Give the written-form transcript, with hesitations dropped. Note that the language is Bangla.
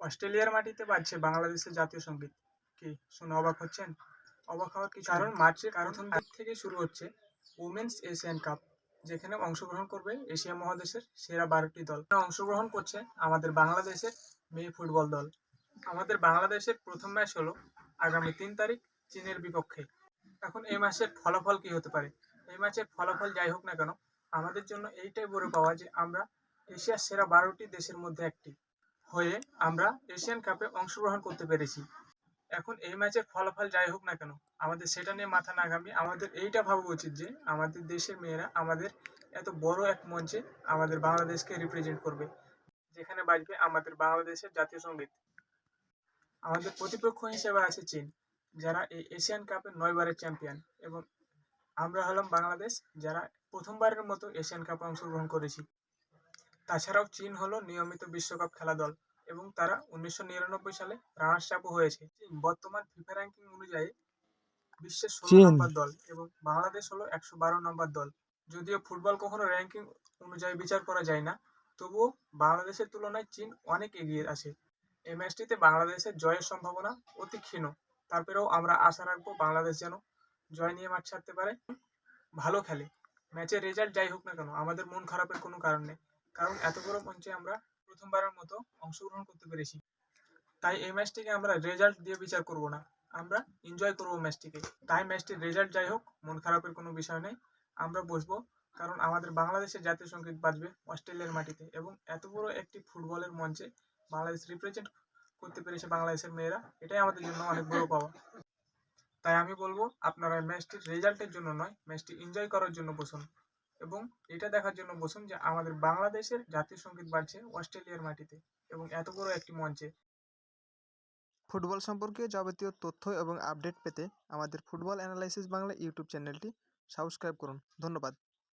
অস্ট্রেলিয়ার মাটিতে বাজছে বাংলাদেশের জাতীয় সঙ্গীত। কি শুনে অবাক হচ্ছেন? অবাক হওয়ার কিছু কারণ মার্চের প্রথম দিক থেকে শুরু হচ্ছে উমেন্স এশিয়ান কাপ, যেখানে অংশগ্রহণ করবে এশিয়া মহাদেশের সেরা 12টি দল। অংশগ্রহণ করছে আমাদের বাংলাদেশের মেয়ে ফুটবল দল। আমাদের বাংলাদেশের প্রথম ম্যাচ হলো আগামী 3 তারিখ চীনের বিপক্ষে। এখন এই ম্যাচের ফলাফল কি হতে পারে? এই ম্যাচের ফলাফল যাই হোক না কেন, আমাদের জন্য এইটাই বড় পাওয়া যে আমরা এশিয়ার সেরা 12টি দেশের মধ্যে একটি হয়ে আমরা এশিয়ান কাপে অংশগ্রহণ করতে পেরেছি। এখন এই ম্যাচের ফলাফল যাই হোক না কেন, আমাদের সেটা নিয়ে মাথা না ঘামিয়ে আমাদের এইটা ভাবা উচিত যে আমাদের দেশের মেয়েরা আমাদের এত বড় এক মঞ্চে আমাদের বাংলাদেশকে রিপ্রেজেন্ট করবে, যেখানে বাজবে আমাদের বাংলাদেশের জাতীয় সঙ্গীত। আমাদের প্রতিপক্ষ হিসেবে আছে চীন, যারা এই এশিয়ান কাপের 9 বারের চ্যাম্পিয়ন, এবং আমরা হলাম বাংলাদেশ, যারা প্রথমবারের মতো এশিয়ান কাপে অংশগ্রহণ করেছি। তাছাড়াও চীন হলো নিয়মিত বিশ্বকাপ খেলা দল, এবং তারা 1999 সালে রানার্স আপও হয়েছে। চীন বর্তমান ফিফা র্যাঙ্কিং অনুযায়ী বিশ্বের 16 চীন নম্বর দল, এবং বাংলাদেশ হলো 112 নম্বর দল। যদিও ফুটবল কখনো র্যাঙ্কিং অনুযায়ী বিচার করা যায় না, তবুও বাংলাদেশের তুলনায় চীন অনেক এগিয়ে আছে। এই ম্যাচটিতে বাংলাদেশের জয়ের সম্ভাবনা অতি ক্ষীণ। তারপরেও আমরা আশা রাখবো বাংলাদেশ যেন জয় নিয়ে মাঠ ছাড়তে পারে, ভালো খেলে। ম্যাচের রেজাল্ট যাই হোক না কেন, আমাদের মন খারাপের কোনো কারণ নেই, কারণ এত বড় মঞ্চে আমরা প্রথমবারের মতো অংশগ্রহণ করতে পেরেছি। তাই এই ম্যাচটিকে আমরা রেজাল্ট দিয়ে বিচার করব না, আমরা এনজয় করব ম্যাচটিকে। তাই ম্যাচটির রেজাল্ট যাই হোক, মন খারাপের কোনো বিষয় নেই, আমরা বসবো, কারণ আমাদের বাংলাদেশের জাতীয় সঙ্গীত বাজবে অস্ট্রেলিয়ার মাটিতে, এবং এত বড় একটি ফুটবলের মঞ্চে বাংলাদেশ রিপ্রেজেন্ট করতে পেরেছে বাংলাদেশের মেয়েরা, এটাই আমাদের জন্য অনেক বড় পাওয়া। তাই আমি বলবো আপনারা ম্যাচটির রেজাল্টের জন্য নয়, ম্যাচটি এনজয় করার জন্য বসুন, এবং এটা দেখার জন্য বসুন যে আমাদের বাংলাদেশের জাতীয় সঙ্গীত বাজছে অস্ট্রেলিয়ার মাটিতে এবং এত বড় একটি মঞ্চে। ফুটবল সম্পর্কে যাবতীয় তথ্য এবং আপডেট পেতে আমাদের ফুটবল অ্যানালাইসিস বাংলা ইউটিউব চ্যানেলটি সাবস্ক্রাইব করুন। ধন্যবাদ।